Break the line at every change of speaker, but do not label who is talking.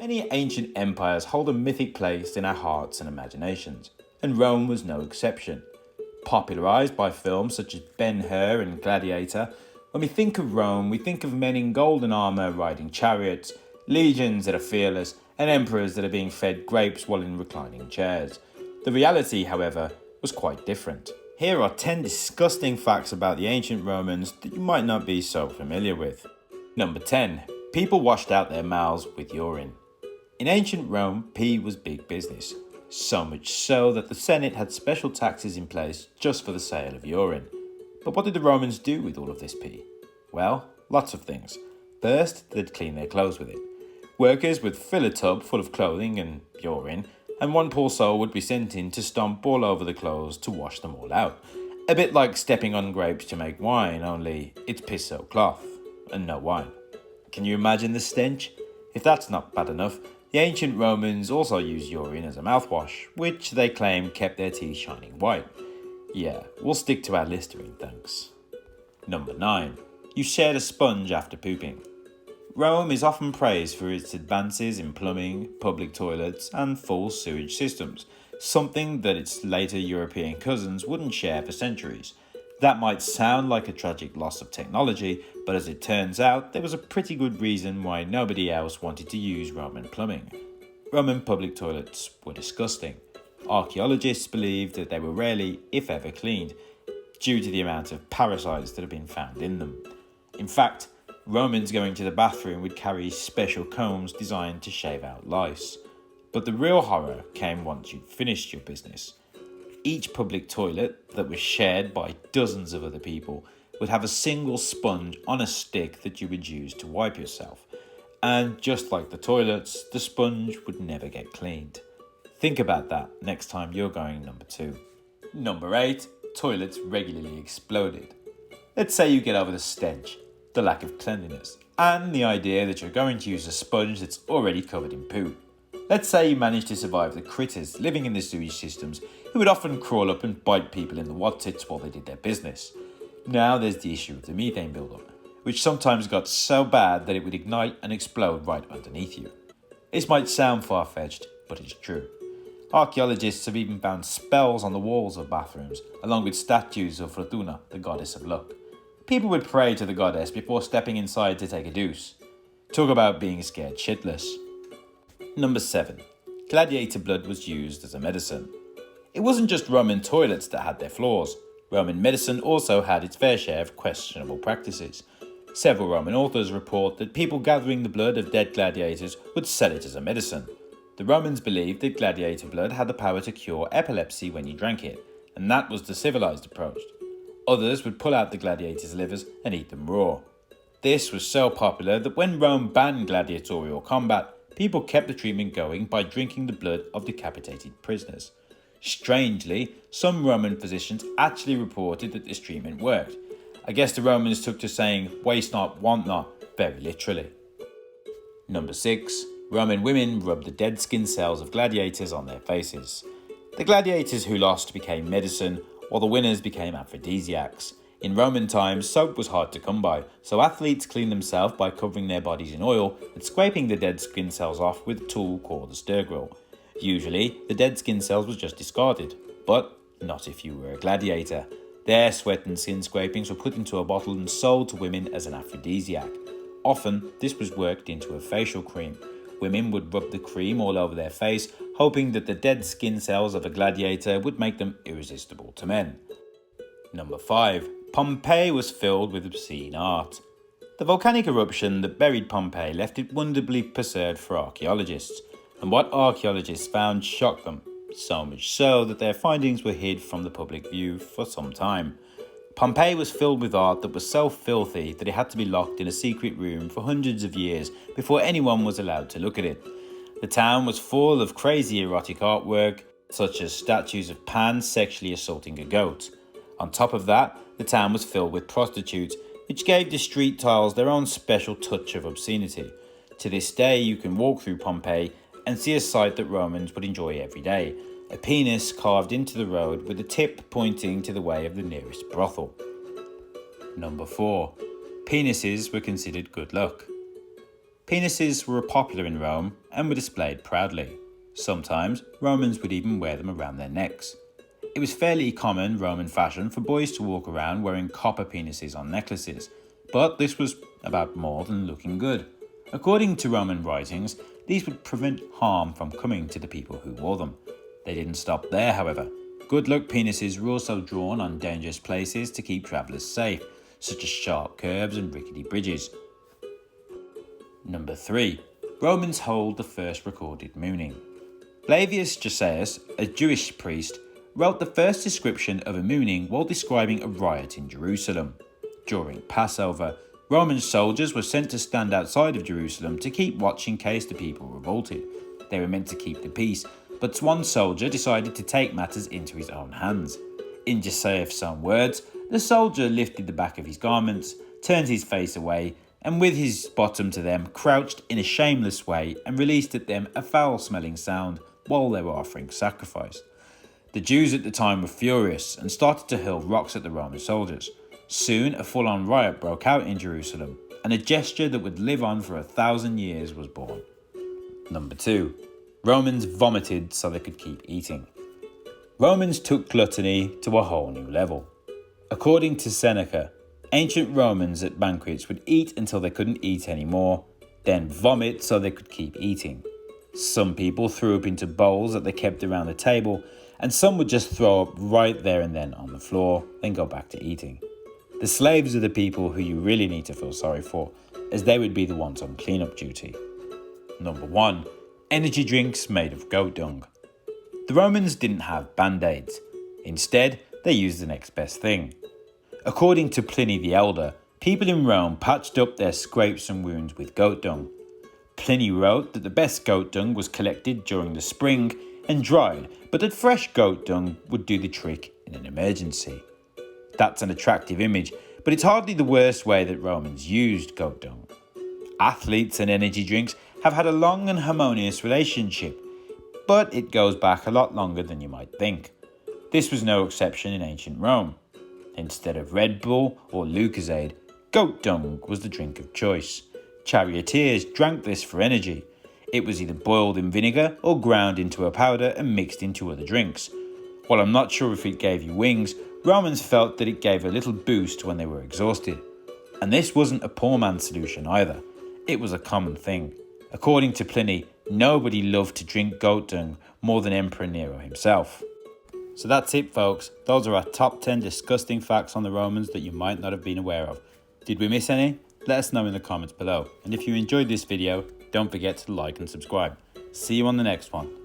Many ancient empires hold a mythic place in our hearts and imaginations, and Rome was no exception. Popularised by films such as Ben-Hur and Gladiator, when we think of Rome, we think of men in golden armour riding chariots, legions that are fearless, and emperors that are being fed grapes while in reclining chairs. The reality, however, was quite different. Here are 10 disgusting facts about the ancient Romans that you might not be so familiar with. Number 10. People washed out their mouths with urine. In ancient Rome, pee was big business. So much so that the Senate had special taxes in place just for the sale of urine. But what did the Romans do with all of this pee? Well, lots of things. First, they'd clean their clothes with it. Workers would fill a tub full of clothing and urine, and one poor soul would be sent in to stomp all over the clothes to wash them all out. A bit like stepping on grapes to make wine, only it's piss-soaked cloth, and no wine. Can you imagine the stench? If that's not bad enough, the ancient Romans also used urine as a mouthwash, which they claim kept their teeth shining white. Yeah, we'll stick to our Listerine, thanks. Number 9. You shared a sponge after pooping. Rome is often praised for its advances in plumbing, public toilets, and full sewage systems, something that its later European cousins wouldn't share for centuries. That might sound like a tragic loss of technology, but as it turns out, there was a pretty good reason why nobody else wanted to use Roman plumbing. Roman public toilets were disgusting. Archaeologists believed that they were rarely, if ever, cleaned, due to the amount of parasites that had been found in them. In fact, Romans going to the bathroom would carry special combs designed to shave out lice. But the real horror came once you'd finished your business. Each public toilet that was shared by dozens of other people would have a single sponge on a stick that you would use to wipe yourself. And just like the toilets, the sponge would never get cleaned. Think about that next time you're going number 2. Number 8. Toilets regularly exploded. Let's say you get over the stench, the lack of cleanliness, and the idea that you're going to use a sponge that's already covered in poo. Let's say you manage to survive the critters living in the sewage systems who would often crawl up and bite people in the wattits while they did their business. Now there's the issue of the methane buildup, which sometimes got so bad that it would ignite and explode right underneath you. This might sound far-fetched, but it's true. Archaeologists have even found spells on the walls of bathrooms, along with statues of Fortuna, the goddess of luck. People would pray to the goddess before stepping inside to take a deuce. Talk about being scared shitless. Number 7. Gladiator blood was used as a medicine. It wasn't just Roman toilets that had their flaws. Roman medicine also had its fair share of questionable practices. Several Roman authors report that people gathering the blood of dead gladiators would sell it as a medicine. The Romans believed that gladiator blood had the power to cure epilepsy when you drank it, and that was the civilized approach. Others would pull out the gladiators' livers and eat them raw. This was so popular that when Rome banned gladiatorial combat, people kept the treatment going by drinking the blood of decapitated prisoners. Strangely, some Roman physicians actually reported that this treatment worked. I guess the Romans took to saying waste not, want not very literally. Number 6. Roman women rubbed the dead skin cells of gladiators on their faces. The gladiators who lost became medicine, while the winners became aphrodisiacs. In Roman times, soap was hard to come by, so athletes cleaned themselves by covering their bodies in oil and scraping the dead skin cells off with a tool called a stir grill. Usually, the dead skin cells was just discarded, but not if you were a gladiator. Their sweat and skin scrapings were put into a bottle and sold to women as an aphrodisiac. Often, this was worked into a facial cream. Women would rub the cream all over their face, hoping that the dead skin cells of a gladiator would make them irresistible to men. Number 5. Pompeii was filled with obscene art. The volcanic eruption that buried Pompeii left it wonderfully preserved for archaeologists, and what archaeologists found shocked them, so much so that their findings were hid from the public view for some time. Pompeii was filled with art that was so filthy that it had to be locked in a secret room for hundreds of years before anyone was allowed to look at it. The town was full of crazy erotic artwork, such as statues of Pan sexually assaulting a goat. On top of that, the town was filled with prostitutes, which gave the street tiles their own special touch of obscenity. To this day, you can walk through Pompeii and see a sight that Romans would enjoy every day: a penis carved into the road with the tip pointing to the way of the nearest brothel. Number 4. Penises were considered good luck. Penises were popular in Rome and were displayed proudly. Sometimes Romans would even wear them around their necks. It was fairly common Roman fashion for boys to walk around wearing copper penises on necklaces, but this was about more than looking good. According to Roman writings, these would prevent harm from coming to the people who wore them. They didn't stop there, however. Good luck penises were also drawn on dangerous places to keep travellers safe, such as sharp curves and rickety bridges. Number 3. Romans hold the first recorded mooning. Flavius Joseus, a Jewish priest, wrote the first description of a mooning while describing a riot in Jerusalem. During Passover, Roman soldiers were sent to stand outside of Jerusalem to keep watch in case the people revolted. They were meant to keep the peace, but one soldier decided to take matters into his own hands. In Joseph's own words, the soldier lifted the back of his garments, turned his face away, and with his bottom to them, crouched in a shameless way and released at them a foul-smelling sound while they were offering sacrifice. The Jews at the time were furious and started to hurl rocks at the Roman soldiers. Soon a full-on riot broke out in Jerusalem, and a gesture that would live on for 1,000 years was born. Number 2. Romans vomited so they could keep eating. Romans took gluttony to a whole new level. According to Seneca, ancient Romans at banquets would eat until they couldn't eat anymore, then vomit so they could keep eating. Some people threw up into bowls that they kept around the table, and some would just throw up right there and then on the floor, then go back to eating. The slaves are the people who you really need to feel sorry for, as they would be the ones on cleanup duty. Number 1. Energy drinks made of goat dung. The Romans didn't have band-aids. Instead, they used the next best thing. According to Pliny the Elder, people in Rome patched up their scrapes and wounds with goat dung. Pliny wrote that the best goat dung was collected during the spring and dried, but that fresh goat dung would do the trick in an emergency. That's an attractive image, but it's hardly the worst way that Romans used goat dung. Athletes and energy drinks have had a long and harmonious relationship, but it goes back a lot longer than you might think. This was no exception in ancient Rome. Instead of Red Bull or Lucozade, goat dung was the drink of choice. Charioteers drank this for energy. It was either boiled in vinegar or ground into a powder and mixed into other drinks. While I'm not sure if it gave you wings, Romans felt that it gave a little boost when they were exhausted. And this wasn't a poor man's solution either. It was a common thing. According to Pliny, nobody loved to drink goat dung more than Emperor Nero himself. So that's it, folks. Those are our top 10 disgusting facts on the Romans that you might not have been aware of. Did we miss any? Let us know in the comments below. And if you enjoyed this video, don't forget to like and subscribe. See you on the next one.